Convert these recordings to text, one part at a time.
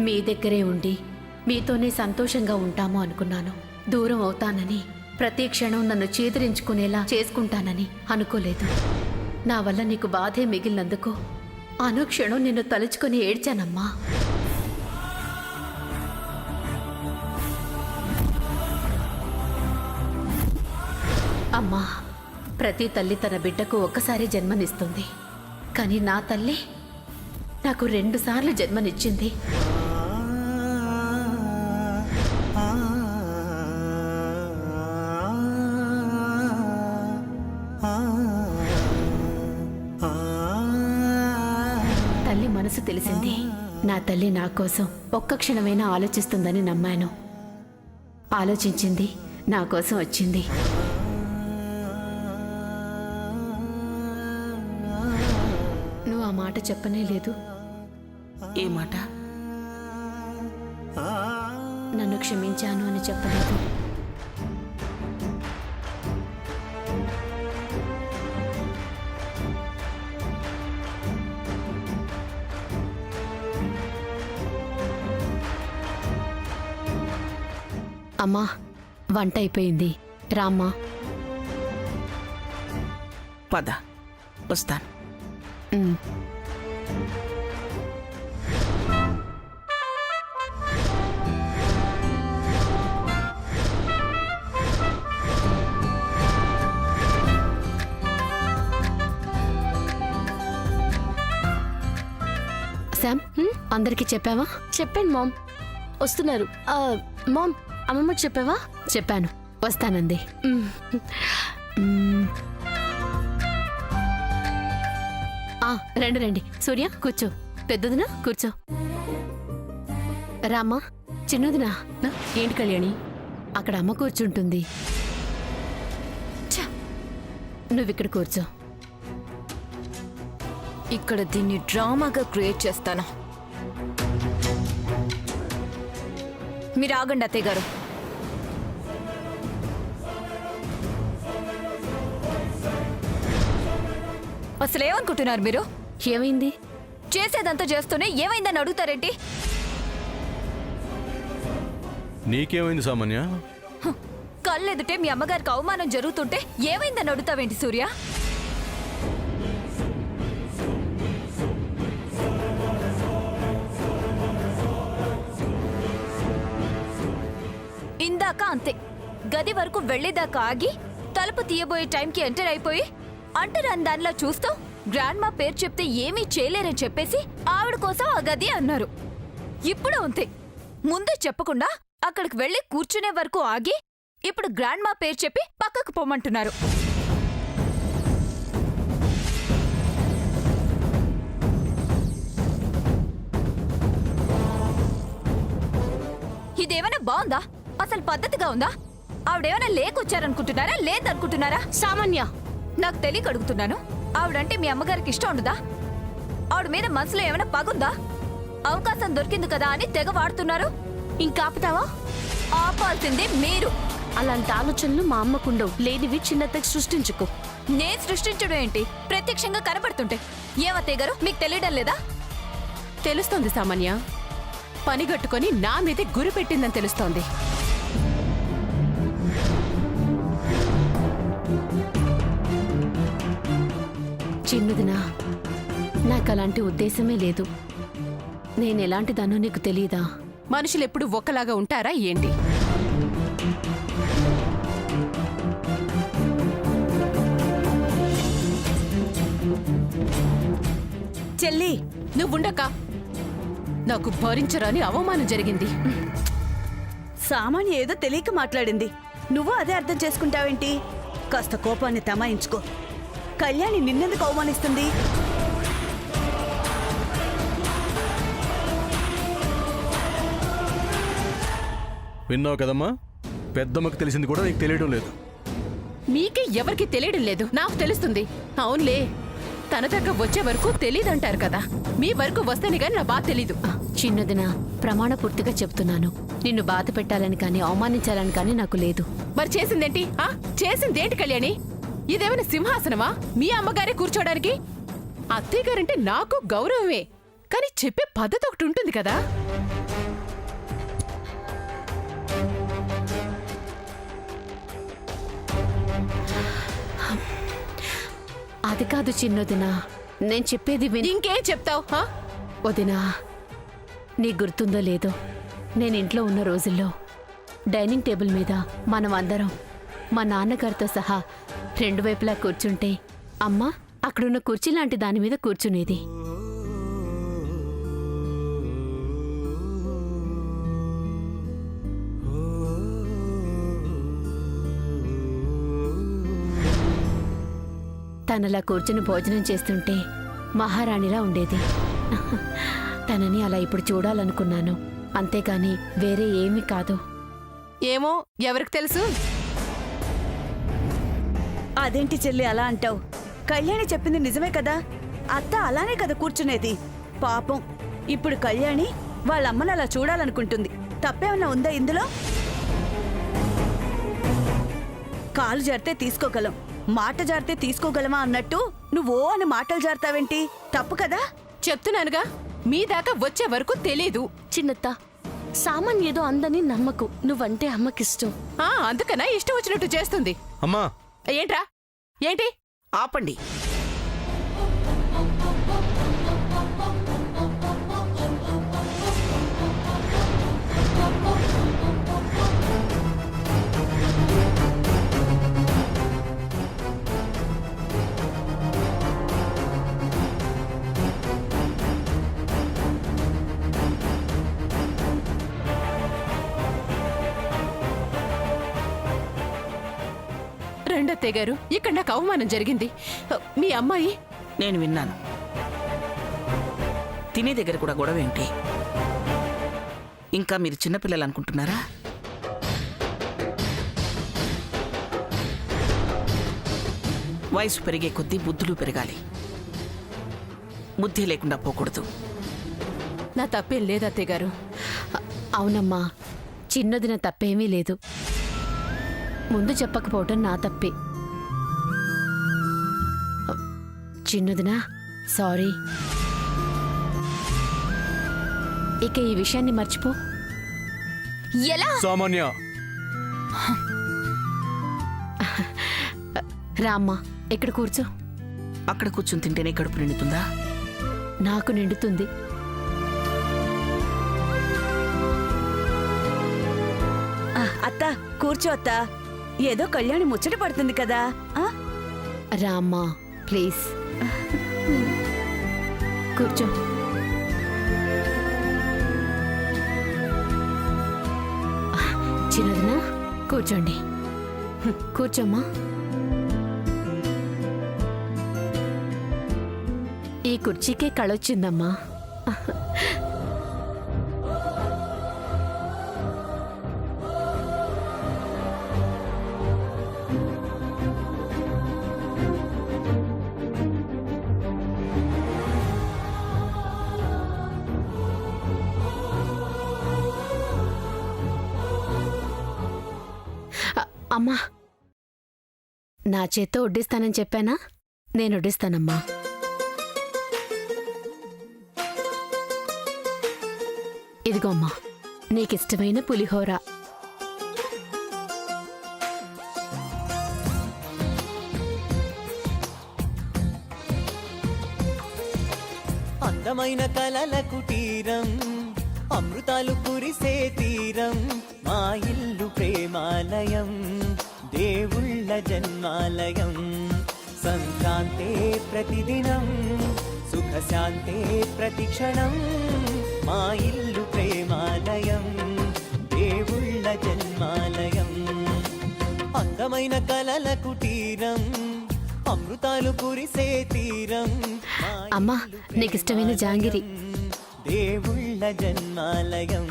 మీ దగ్గరే ఉండి మీతోనే సంతోషంగా ఉంటాము అనుకున్నాను. దూరం అవుతానని, ప్రతి క్షణం నన్ను చేదరించుకునేలా చేసుకుంటానని అనుకోలేదు. నా వల్ల నీకు బాధే మిగిలినందుకు అనుక్షణం నిన్ను తలుచుకొని ఏడ్చానమ్మా. అమ్మా, ప్రతి తల్లి తన బిడ్డకు ఒక్కసారి జన్మనిస్తుంది. కానీ నా తల్లి నాకు 2 సార్లు జన్మనిచ్చింది. తల్లి మనసు తెలిసింది. నా తల్లి నా కోసం ఒక్క క్షణమైనా ఆలోచిస్తుందని నమ్మాను. ఆలోచించింది, నా కోసం వచ్చింది. నువ్వు ఆ మాట చెప్పనే లేదు. ఏ మాట? నన్ను క్షమించాను అని చెప్పలేదు. అమ్మా, వంట అయిపోయింది, రామ్మా. పద, వస్తాను. శామ్, అందరికి చెప్పావా? చెప్పాను మామ్, వస్తున్నారు. మామ్, అమ్మమ్మకి చెప్పావా? చెప్పాను, వస్తానంది. రండి రండి. సూర్య కూర్చో. పెద్దదినా కూర్చో. రామ్మా. చిన్నదినా. ఏంటి కళ్యాణి? అక్కడ అమ్మ కూర్చుంటుంది. నువ్విక్కడ కూర్చో. ఇక్కడ దీన్ని డ్రామాగా క్రియేట్ చేస్తాను. మీరు ఆగండి అత్తయ్య గారు. అసలు ఏమనుకుంటున్నారు మీరు? ఏమైంది? చేసేదంతా చేస్తూనే ఏమైందని అడుగుతారేంటి? నీకేమైంది సామాన్య? కళ్ళెదుటే మీ అమ్మగారికి అవమానం జరుగుతుంటే ఏమైందని అడుగుతావేంటి సూర్య? ఇందాక అంతే, గది వరకు వెళ్లేదాకా ఆగి తలుపు తీయబోయే టైంకి ఎంటర్ అయిపోయి అంటరాని దానిలా చూస్తూ గ్రాండ్ మా పేరు చెప్తే ఏమీ చేయలేరని చెప్పేసి ఆవిడ కోసం ఆ గది అన్నారు. ఇప్పుడు అంతే, ముందే చెప్పకుండా అక్కడికి వెళ్లి కూర్చునే వరకు ఆగి ఇప్పుడు గ్రాండ్ మా పేరు చెప్పి పక్కకు పోమంటున్నారు. ఇదేమైనా బాగుందా? అసలు పద్ధతిగా ఉందా? ఆవిడేమైనా లేకొచ్చారనుకుంటున్నారా, లేదనుకుంటున్నారా? సామాన్య, నాకు తెలియక అడుగుతున్నాను. ఆవిడంటే మీ అమ్మగారికి ఇష్టం ఉండదా? ఆవిడ మీద మనసులో ఏమైనా పగుందా? అవకాశం దొరికింది కదా అని తెగ వాడుతున్నారు. ఇంకాపుతావా? ఆపాల్సిందే మీరు. అలాంటి ఆలోచనలు మా అమ్మకుండవు. లేనివి చిన్నతకి సృష్టించుకో. నేను సృష్టించడం ఏంటి? ప్రత్యక్షంగా కనపడుతుంటే ఏమత్తయ్య గారు మీకు తెలియడం లేదా? తెలుస్తోంది సామాన్య. పనిగట్టుకొని నా మీదే గురి పెట్టిందని తెలుస్తోంది. చిన్నదినా, నాకు అలాంటి ఉద్దేశమే లేదు. నేనెలాంటిదానో నీకు తెలీదా? మనుషులెప్పుడు ఒక్కలాగా ఉంటారా ఏంటి? చెల్లి, నువ్వుండక. నాకు భరించరాని అవమానం జరిగింది. సామాన్య ఏదో తెలియక మాట్లాడింది. నువ్వు అదే అర్థం చేసుకుంటావేంటి? కాస్త కోపాన్ని తమాయించుకో. కళ్యాణి నిన్నెందుకు అవమానిస్తుంది? విన్నావు కదమ్మా, పెద్దమ్మకు తెలిసింది కూడా నీకు తెలియడం లేదు. మీకే ఎవరికి తెలియడం లేదు, నాకు తెలుస్తుంది. అవునులే, తన దగ్గర వచ్చే వరకు తెలీదంటారు కదా. మీ వరకు వస్తేనే గాని నా బాధ తెలీదు. చిన్నదినా, ప్రమాణపూర్తిగా చెప్తున్నాను. నిన్ను బాధ పెట్టాలని కానీ అవమానించాలని కానీ నాకు లేదు. మరి చేసిందేంటి? చేసిందేంటి కళ్యాణి? ఇదేమైనా సింహాసనమా మీ అమ్మగారే కూర్చోడానికి? అత్తయ్య గారంటే నాకు గౌరవమే, కానీ చెప్పే పద్ధతి ఒకటి ఉంటుంది కదా. అది కాదు చిన్నొదినా, నేను చెప్పేది విని. ఇంకేం చెప్తావు? వదినా, నీకు గుర్తుందో లేదో, నేను ఇంట్లో ఉన్న రోజుల్లో డైనింగ్ టేబుల్ మీద మనం అందరం మా నాన్నగారితో సహా రెండు వైపులా కూర్చుంటే అమ్మ అక్కడున్న కుర్చీ లాంటి దాని మీద కూర్చునేది. తనలా కూర్చుని భోజనం చేస్తుంటే మహారాణిలా ఉండేది. తనని అలా ఇప్పుడు చూడాలనుకున్నాను, అంతేకాని వేరే ఏమీ కాదు. ఏమో, ఎవరికి తెలుసు? అదేంటి చెల్లి అలా అంటావు? కళ్యాణి చెప్పింది నిజమే కదా, అత్త అలానే కదా కూర్చునేది. పాపం ఇప్పుడు కళ్యాణి వాళ్ళ అమ్మని అలా చూడాలనుకుంటుంది. తప్పేమన్నా ఉందా ఇందులో? కాలు జారితే తీసుకోగలం, మాట జారితే తీసుకోగలమా అన్నట్టు నువ్వో అని మాటలు జారుతావేంటి? తప్పు కదా. చెప్తున్నానుగా, మీ దాకా వచ్చే వరకు తెలీదు. చిన్నత్త, సామాన్ ఏదో అందని నమ్మకు. నువ్వంటే అమ్మకిష్టం. అందుకనా ఇష్టం వచ్చినట్టు చేస్తుంది. అమ్మా, ఏంట్రా? ఏంటి? ఆపండి. రెండత్తయ్య గారు, ఇక్కడ నాకు అవమానం జరిగింది. మీ అమ్మాయి నేను విన్నాను. తినే దగ్గర కూడా గొడవ ఏంటి? ఇంకా మీరు చిన్నపిల్లలు అనుకుంటున్నారా? వయసు పెరిగే కొద్దీ బుద్ధులు పెరగాలి. బుద్ధి లేకుండా పోకూడదు. నా తప్పేం లేదత్తయ్య గారు. అవునమ్మా, చిన్నదిన తప్పేమీ లేదు. ముందు చెప్పకపోవటం నా తప్పే. చిన్నదినా, సారీ. ఇక ఈ విషయాన్ని మర్చిపో. ఎలా? సామాన్య, రామ్మా, ఇక్కడ కూర్చో. అక్కడ కూర్చుని తింటేనే కడుపు నిండుతుందా? నాకు నిండుతుంది. అత్త కూర్చో అత్త, ఏదో కళ్యాణి ముచ్చట పడుతుంది కదా. రామ్మా, ప్లీజ్ కూర్చో. చిన్నదినా, కూర్చోండి. కూర్చోమ్మా. ఈ కుర్చీకే కళొచ్చిందమ్మా. అమ్మా, నా చేత్తో వడ్డిస్తానని చెప్పానా? నేను వడ్డిస్తానమ్మా. ఇదిగో అమ్మా, నీకిష్టమైన పులిహోర. అందమైన కలల కుటీరం, అమృతాలు కురిసే తీరం, మా ఇల్లు ప్రేమాలయం, దేవుళ్ళ జన్మాలయం. సంక్రాంతే ప్రతిదినం, సుఖశాంతే ప్రతిక్షణం, మా ఇల్లు ప్రేమాలయం, దేవుళ్ళ జన్మాలయం. అందమైన కలల కుటీరం, అమృతాలు కురిసే తీరం, మా అమ్మా, నీకిష్టమైన జాంగిరి. దేవుళ్ళ జన్మాలయం.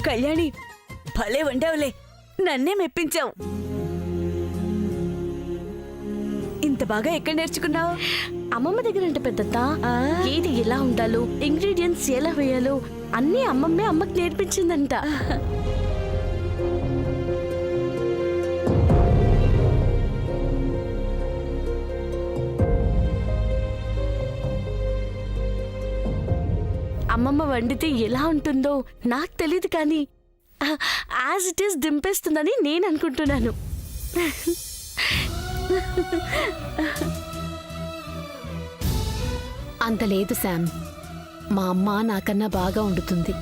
కళ్యాణి, భలే వండావులే, నన్నే మెప్పించావు. ఇంత బాగా ఎక్కడ నేర్చుకున్నావు? అమ్మమ్మ దగ్గర అంటే పెద్దత్త ఏది ఎలా ఉండాలో, ఇంగ్రీడియంట్స్ ఎలా వేయాలో అన్నీ అమ్మమ్మే అమ్మకి నేర్పించిందంట. అమ్మమ్మ వండితే ఎలా ఉంటుందో నాకు తెలియదు, కానీ యాజ్ ఇట్ ఈస్ దింపేస్తుందని నేను అనుకుంటున్నాను. అంత లేదు శామ్, మా అమ్మ నాకన్నా బాగా వండుతుంది.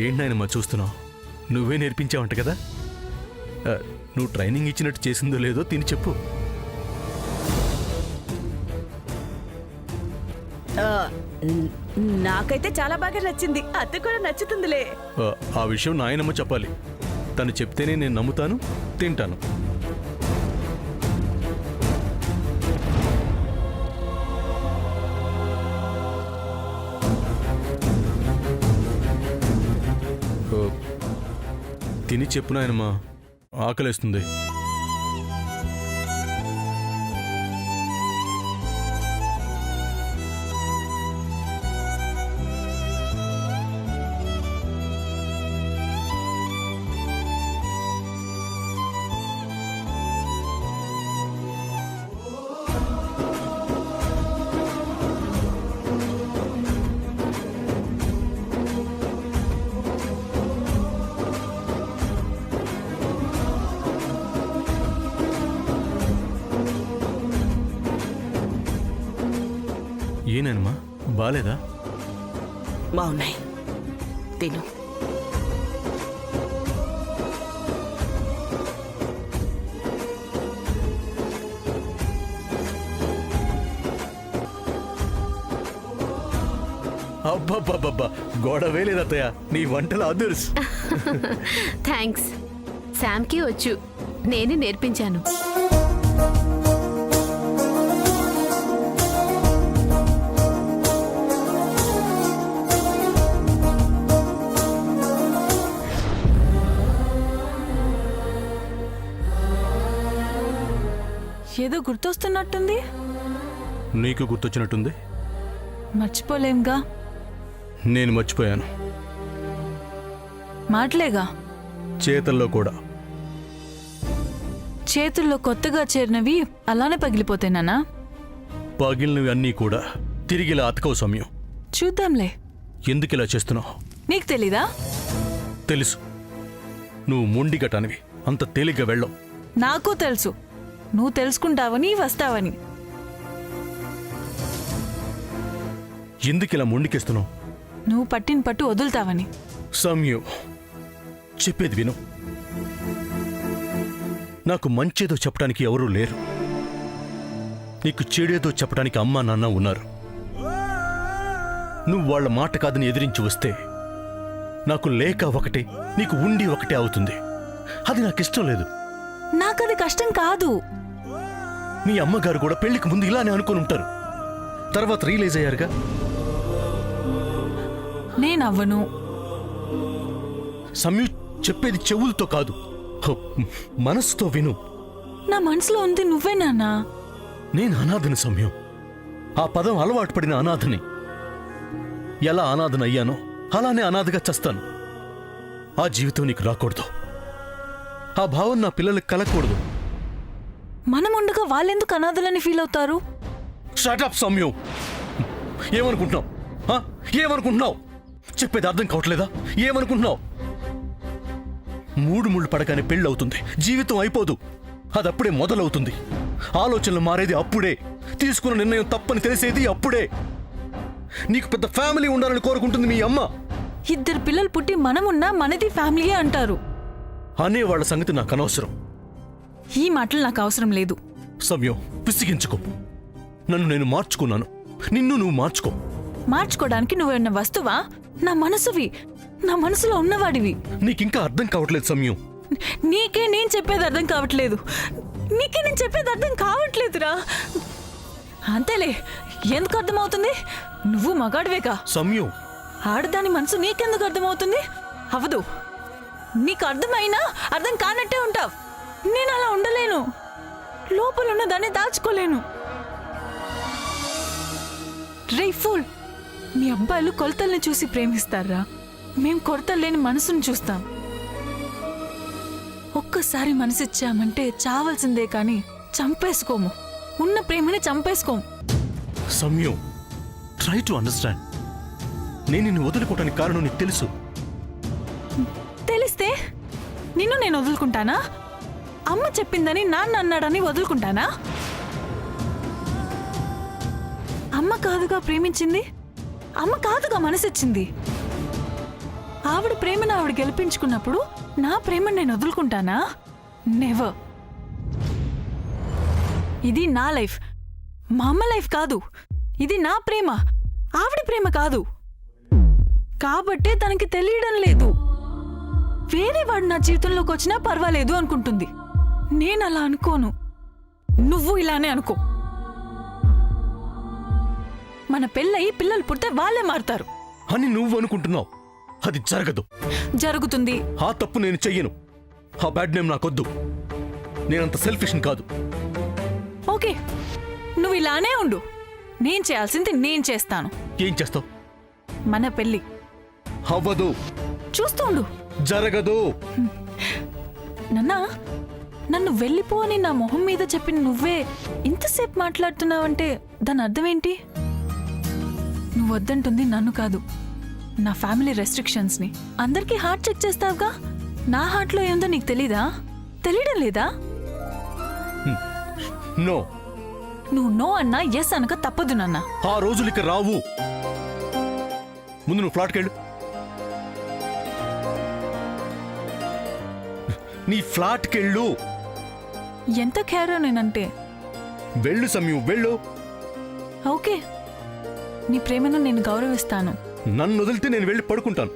ఏంటి నాయనమ్మా చూస్తున్నావు? నువ్వే నేర్పించావంట కదా. నువ్వు ట్రైనింగ్ ఇచ్చినట్టు చేసిందో లేదో తిని చెప్పు. నాకైతే చాలా బాగా నచ్చింది. అత్త కూడా నచ్చుతుందిలే. ఆ విషయం నాయనమ్మ చెప్పాలి. తను చెప్తేనే నేను నమ్ముతాను, తింటాను. తిని చెప్పు నాయనమ్మా, ఆకలేస్తుంది. ఏనమ్మా, బాలేదా? బాగున్నాయి, తిను. అబ్బబ్బబ్బబ్బా, గొడవే లేదత్తయ్య, నీ వంటలు అదుర్స్. థ్యాంక్స్. శామ్కి వచ్చు, నేనే నేర్పించాను. ఏదో గుర్తొస్తున్నట్టుంది. నీకు గుర్తొచ్చినట్టుంది. మర్చిపోలేంగా. నేను మర్చిపోయాను. మాటలేగా, చేతల్లో కూడా. చేతుల్లో కొత్తగా చేరినవి అలానే పగిలిపోతేనానా? పగిలినవి అన్నీ కూడా తిరిగిలా అతకవు సమయం. చూద్దాంలే. ఎందుకు ఇలా చేస్తున్నావు? నీకు తెలీదా? తెలుసు. నువ్వు మొండిగటానివి, అంత తేలిగ్గా వెళ్ళవు. నాకు తెలుసు, నువ్వు తెలుసుకుంటావని వస్తావని. ఎందుకు ఇలా మొండికేస్తున్నావు? నువ్వు పట్టిన పట్టు వదులుతావని. సమయం, చెప్పేది విను. నాకు మంచేదో చెప్పడానికి ఎవరూ లేరు. నీకు చెడేదో చెప్పడానికి అమ్మా నాన్న ఉన్నారు. నువ్వు వాళ్ళ మాట కాదని ఎదిరించి వస్తే నాకు లేక ఒకటే, నీకు ఉండి ఒకటే అవుతుంది. అది నాకిష్టం లేదు. నాకది కష్టం కాదు. మీ అమ్మగారు కూడా పెళ్లికి ముందు ఇలానే అనుకుని ఉంటారు. తర్వాత రియలైజ్ అయ్యారుగా. నేనవ్వను. సమయం, చెప్పేది చెవులతో కాదు, మనసుతో విను. నా మనసులో ఉంది నువ్వే నాన్నా. నేను అనాథని సమయం. ఆ పదం అలవాటు పడిన అనాథని. ఎలా అనాథనయ్యానో అలానే అనాథగా చస్తాను. ఆ జీవితం నీకు రాకూడదు. ఆ భావం నా పిల్లలకు కలగకూడదు. మనం ఉండగా వాళ్ళెందుకు అనాథలని ఫీల్ అవుతారు? షటప్ సమయం. ఏమనుకుంటున్నావు? ఏమనుకుంటున్నావు? చెప్పేది అర్థం కావట్లేదా? ఏమనుకుంటున్నావు? మూడు ముళ్ళు పడగానే పెళ్ళి అవుతుంది, జీవితం అయిపోదు. అదప్పుడే మొదలవుతుంది. ఆలోచనలు మారేది అప్పుడే. తీసుకున్న నిర్ణయం తప్పని తెలిసేది అప్పుడే. నీకు పెద్ద ఫ్యామిలీ ఉండాలని కోరుకుంటుంది మీ అమ్మ. ఇద్దరు పిల్లలు పుట్టి మనమున్నా మనది ఫ్యామిలీయే అంటారు. అనేవాళ్ల సంగతి నాకు అనవసరం. ఈ మాటలు నాకు అవసరం లేదు. సమయం, పిసిగించుకో. నన్ను నేను మార్చుకున్నాను, నిన్ను నువ్వు మార్చుకో. మార్చుకోవడానికి నువ్వేన్న వస్తువా? నా మనసువి, నా మనసులో ఉన్నవాడివి. నీకింకా అర్థం కావట్లేదు సమయం. నీకే నేను చెప్పేది అర్థం కావట్లేదు. నీకే నేను చెప్పేది అర్థం కావట్లేదురా. అంతేలే, ఎందుకు అర్థమవుతుంది? నువ్వు మగాడివేగా. సమయం, ఆడదాని మనసు నీకెందుకు అర్థమవుతుంది? అవదు. నీకు అర్థమైనా అర్థం కానట్టే ఉంటావు. నేను అలా ఉండలేను. లోపల ఉన్న దాన్ని దాచుకోలేను. రే ఫూల్, మీ అబ్బాయిలు కొలతల్ని చూసి ప్రేమిస్తారా? మేం కొరతలు లేని మనసును చూస్తాం. ఒక్కసారి మనసిచ్చామంటే చావాల్సిందే కానీ చంపేసుకోము. ఉన్న ప్రేమని చంపేసుకోము. సౌమ్యం, ట్రై టు అండర్స్టాండ్. నేను నిన్ను వదులుకోవటానికి కారణం నీకు తెలుసు. తెలిస్తే నిన్ను నేను వదులుకుంటానా? అమ్మ చెప్పిందని నాన్న అన్నాడని వదులుకుంటానా? అమ్మ కాదుగా ప్రేమించింది, అమ్మ కాదుగా మనసిచ్చింది. ఆవిడ ప్రేమను ఆవిడ గెలిపించుకున్నప్పుడు నా ప్రేమను నేను వదులుకుంటానా? నెవర్. ఇది నా లైఫ్, మా అమ్మ లైఫ్ కాదు. ఇది నా ప్రేమ, ఆవిడ ప్రేమ కాదు. కాబట్టే తనకి తెలియడం లేదు. వేరే వాడు నా జీవితంలోకి వచ్చినా పర్వాలేదు అనుకుంటుంది. నేను అలా అనుకోను. నువ్వు ఇలానే అనుకో. మన పెళ్ళయి పిల్లలు పుడితే వాళ్ళే మారుతారు అని నువ్వు అనుకుంటున్నావు. అది జరగదు. జరుగుతుంది. ఆ తప్పు నేను చెయ్యను. ఆ బ్యాడ్ నేమ్ నాకొద్దు. నేనంత సెల్ఫిష్ కాదు. ఓకే, నువ్వు ఇలానే ఉండు. నేను చేయాల్సింది నేను చేస్తాను. ఏం చేస్తావు? మన పెళ్ళి అవ్వదు. చూస్తూ ఉండు. జరగదు. నన్నా, నన్ను వెళ్ళిపో అని నా మొహం మీద చెప్పిన నువ్వే ఇంతసేపు మాట్లాడుతున్నావంటే దాని అర్థం ఏంటి? నువ్వు వద్దంటుంది నన్ను కాదు, నా ఫ్యామిలీ రెస్ట్రిక్షన్స్ని. అందరికీ హార్ట్ చెక్ చేస్తావుగా. నా హార్ట్లో ఏందో నీకు తెలీదా? తెలియడం లేదా? నో. నువ్వు నో అన్నా ఎస్ అనక తప్పదు నాన్న. ఆ రోజులు ఇక రావు. ముందు నువ్వు ఫ్లాట్కి వెళ్ళు. నీ ఫ్లాట్కి వెళ్ళు. ఎంత కేరో నేనంటే. వెళ్ళు సమయం, వెళ్ళు. ఓకే, నీ ప్రేమను నేను గౌరవిస్తాను. నన్ను వదిలితే నేను వెళ్ళి పడుకుంటాను.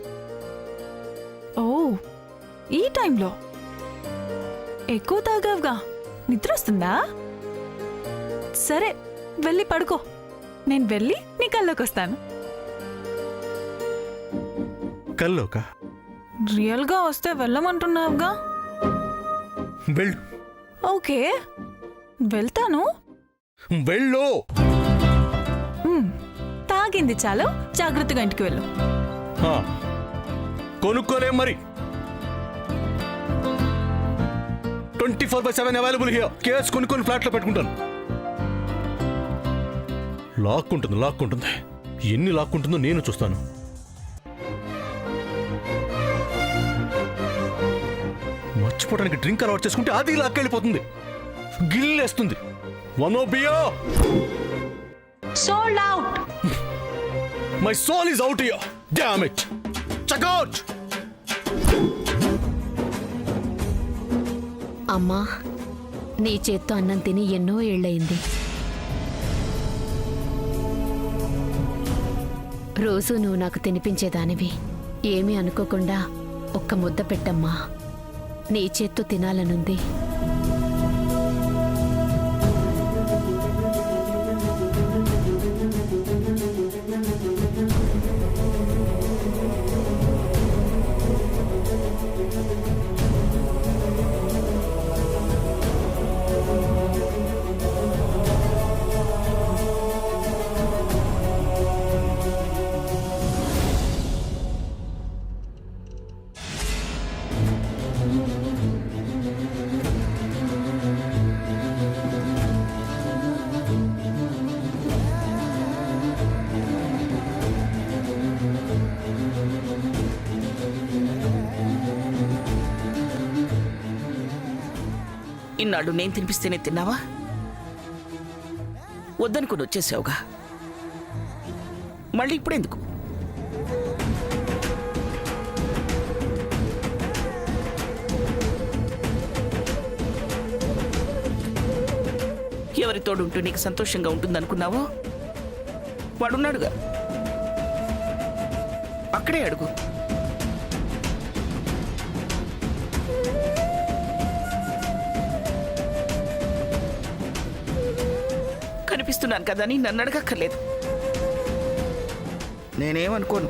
ఓ, ఈ టైంలో ఎక్కువ తాగావుగా, నిద్ర వస్తుందా? సరే, వెళ్ళి పడుకో. నేను వెళ్ళి నీ కల్లోకి వస్తాను. కల్లోక? రియల్గా వస్తే వెళ్ళమంటున్నావుగా. వెళ్ళు. ఓకే, వెళ్తాను. వెళ్ళు. తాగింది చాలు, జాగ్రత్తగా ఇంటికి వెళ్ళు. కొనుక్కోలేం మరి. 24/7 అవైలబుల్ హియర్. కేస్ కొనుక్కొని ఫ్లాట్లో పెట్టుకుంటాను. లాక్కుంటుంది. ఎన్ని లాక్కుంటుందో నేను చూస్తాను. మర్చిపోవడానికి డ్రింక్ అలవాటు చేసుకుంటే అది లాక్కెళ్ళిపోతుంది. గిల్లేస్తుంది. వనో బియో. Sold out. My soul is out here. Damn it. Check out. అమ్మా, నీ చేత్తో అన్నం తిని ఎన్నో ఏళ్లయింది. రోజు నువ్వు నాకు తినిపించేదానివి. ఏమీ అనుకోకుండా ఒక్క ముద్ద పెట్టమ్మా. నీ చేత్తో తినాలనుంది. ఇన్నాళ్ళు నేను తినిపిస్తేనే తిన్నావా? వద్దనుకుని వచ్చేసావుగా, మళ్ళీ ఇప్పుడెందుకు? ఎవరి తోడుంటూ నీకు సంతోషంగా ఉంటుందనుకున్నావో వాడున్నాడుగా, అక్కడే అడుగు. కనిపిస్తున్నాను కదా అని నన్ను అడగక్కర్లేదు. నేనేమనుకోను.